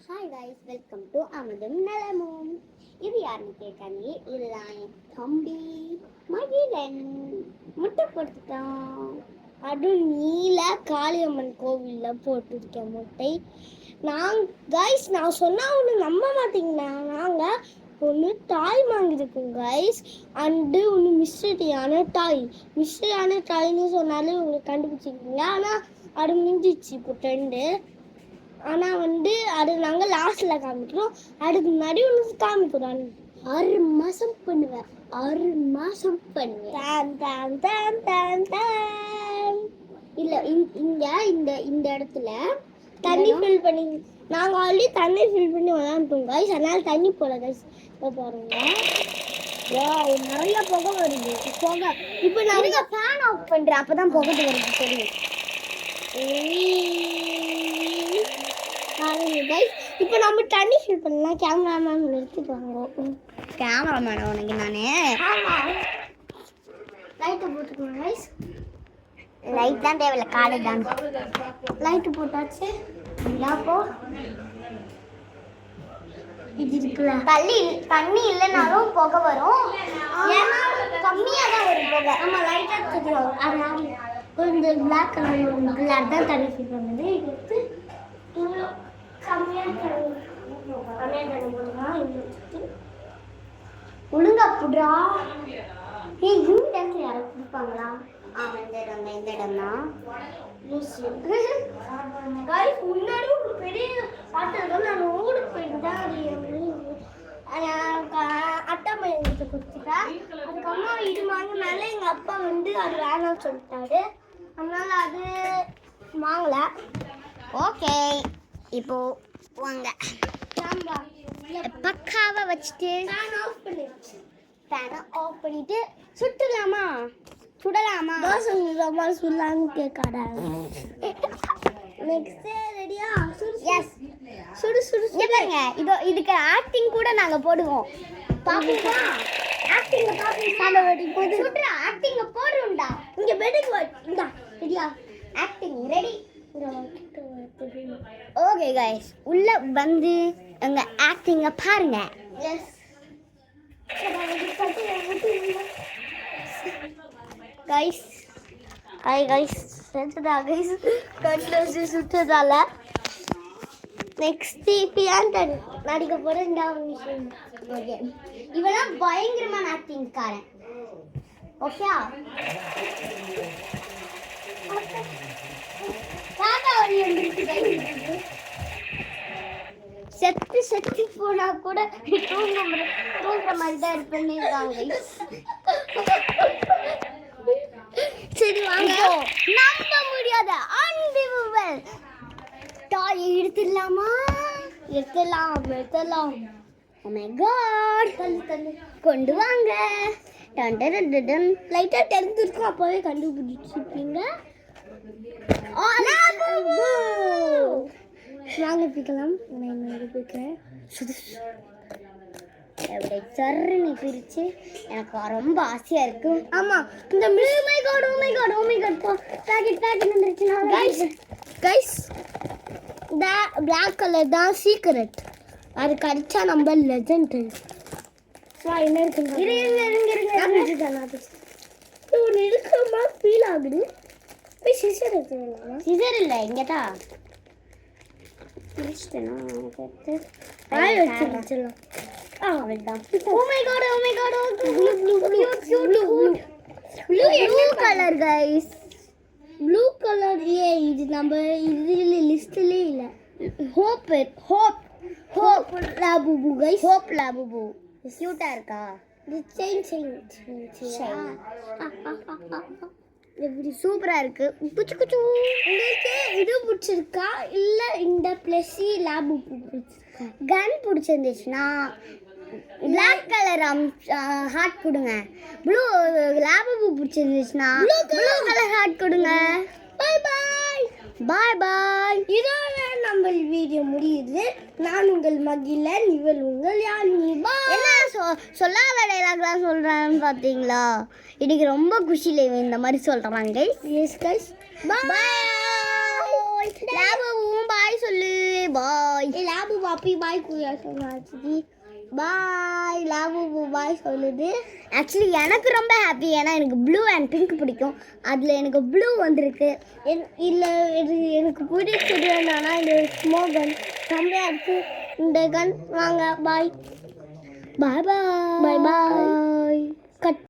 Hi guys, welcome to அமுதும் நலமும். இது யாருன்னு கேட்காங்க, இதுதான் என் தம்பி மகிழன். முட்டை போட்டுட்டான். அது நீல காளியம்மன் கோவிலில் போட்டுருக்கேன் முட்டை. நான் சொன்னால் ஒன்று நம்ப மாட்டீங்களா? நாங்கள் ஒன்று டாய் வாங்கியிருக்கோம் கைஸ். அண்டு ஒன்று மிஸ்டரியான டாய்னு சொன்னாலே உங்களுக்கு கண்டுபிடிச்சிருக்கீங்க. ஆனால் அது முடிஞ்சிச்சு இப்போ ட்ரெண்டு. ஆனால் அது நாங்கள் லாஸ்ட்டில் காமிக்கிறோம். அதுக்கு முன்னாடி ஒன்று காமிக்கிறோம். 6 மாதம் பண்ணுவேன். இல்லை இந்த இடத்துல தண்ணி ஃபில் பண்ணி நாங்கள் ஆல்ரெடி தண்ணி ஃபில் பண்ணி விளாண்டுட்டோம் கைஸ். அதனால் தண்ணி போல கைஸ். இப்போ பாருங்க, நிறைய புகை வருது. இப்போ நிறைய ஃபேன் ஆஃப் பண்ணுறேன், அப்போ தான் புகை வருது. தெரியும் இப்போ நம்ம தண்ணி ஃபில் பண்ணலாம். கேமராமேன் எடுத்துக்கோங்க. கேமராமேன் உனக்கு நானே லைட்டு போட்டுக்கோங்க கைஸ். லைட் தான் தேவையில்லை, காடு தான். லைட்டு போட்டாச்சு. அப்போ இது இருக்குல்ல, தண்ணி இல்லைனாலும் புகை வரும். ஏன்னா கம்மியாக தான் வரும் புகை. நம்ம லைட்டாக தெரியும். அதனால இந்த பிளாக் கலர் தான் தண்ணி ஃபில் பண்ணுது. இது எடுத்து இவ்வளோ ஒழுங்கா புடுறா. இந்த யாரும் கொடுப்பாங்களா? இந்த இடம் தான் முன்னாடி ஒரு பெரிய பாத்திரம். நான் ஓடி போயிட்டு தான் அட்டம்மா எங்களுக்கு கொடுத்துட்டேன். அதுக்கப்புறம் இது வாங்கினால எங்கள் அப்பா அது வேணாம்னு சொல்லிட்டாரு. அதனால அது வாங்கல. ஓகே, இப்போ வாங்க பக்காவை வச்சுட்டு ஃபேனை ஆஃப் பண்ணிட்டு சுடலாமா? தோசை சுடலான்னு கேட்காத. நெக்ஸ்ட் ரெடியா? எஸ், சுடு பாருங்க. இதுக்கு ஆக்டிங் கூட நாங்க போடுவோம். பாப்பீங்களா? ஆக்டிங் பாப்பீங்க. சுடுற ஆக்டிங் போடுறோம்டா. இங்க பெட்டுக்கு இந்தா. ரெடியா? Acting ready. ஓகே கைஸ், உள்ள வந்து எங்க ஆக்டிங்க பாருங்க. Yes guys. ஹாய் கைஸ், செத்துடா கைஸ். கண்ணில் வச்சு சுட்டதால. நெக்ஸ்ட் இப்போ ஏன் நடிக்க போகிற இந்த விஷயம். ஓகே, இவெல்லாம் பயங்கரமான ஆக்டிங்காரன். ஓகே, செத்து போனா கூட தூங்குற மாதிரி தான் இருப்பேன்னு இருக்காங்க. சரி வாங்க, நம்ப முடியாத அன்பிலிவபிள் டாய் எடுத்துடலாமா? எடுத்துடலாம். ஓ மை காட், கொண்டு வாங்க. லைட்டா தெரிஞ்சிருக்கும், அப்பவே கண்டுபிடிச்சிருப்பீங்க. வாங்க பிக்கலாம். நான் பிக்கிறேன். எப்படி சர்ன்னு பிரிச்சு எனக்கு ரொம்ப ஆசையா இருக்கு. ஆமா, இந்த பாக்கெட் வந்துருச்சுன்னா கைஸ், இந்த பிளாக் கலர் தான் சீக்ரெட். அது கடிச்சா நம்ம லெஜண்ட். என்ன இருக்கு? இருக்குமா ஃபீல் ஆகுது. போய் சிசர் எடுத்துக்கலாம். சிசர் இல்லை, இங்கேட்டா பிரிச்சிட்டேனா? Colour guys, blue colour. இது நம்ம இதுல லிஸ்ட்லயே இல்ல. Hope Labubu guys. Hope Labubu கியூட்டா இருக்கா? செயின் எப்படி சூப்பரா இருக்கு. உங்களுக்கு இது பிடிச்சிருக்கா இல்லை இந்த பிளஸி லாபு பிடிச்சிருக்கா? கன் பிடிச்சிருந்துச்சுன்னா பிளாக் கலர் ஹார்ட் கொடுங்க. ப்ளூ லாபு பிடிச்சிருந்துச்சுன்னா ப்ளூ கலர் ஹார்ட் கொடுங்க. பாய். இதோட நம்ம வீடியோ முடியுது. நான் உங்கள் மகிழன், இவள் உங்கள் யாழினி. என்ன சொல்லாத டைலாக்லாம் சொல்கிறேன்னு பார்த்தீங்களா? இன்னைக்கு ரொம்ப குஷியில் இந்த மாதிரி சொல்கிறாங்க. எஸ் கைஸ், பாய். பாய் சொல்லு. பாய். லாபு பாப்பி பாய் கூறியா சொன்னாச்சு. பாய் லாபு பாய் சொல்லுது. ஆக்சுவலி எனக்கு ரொம்ப ஹாப்பி, ஏன்னா எனக்கு ப்ளூ அண்ட் பிங்க் பிடிக்கும். அதில் எனக்கு ப்ளூ வந்திருக்கு. இல்லை இது எனக்கு பிடிச்சது என்னன்னா இந்த ஸ்மோக் கன் செம்மையாக இருக்குது. இந்த கன் வாங்க. பாய் பாய் பாய் பாய் பாய்.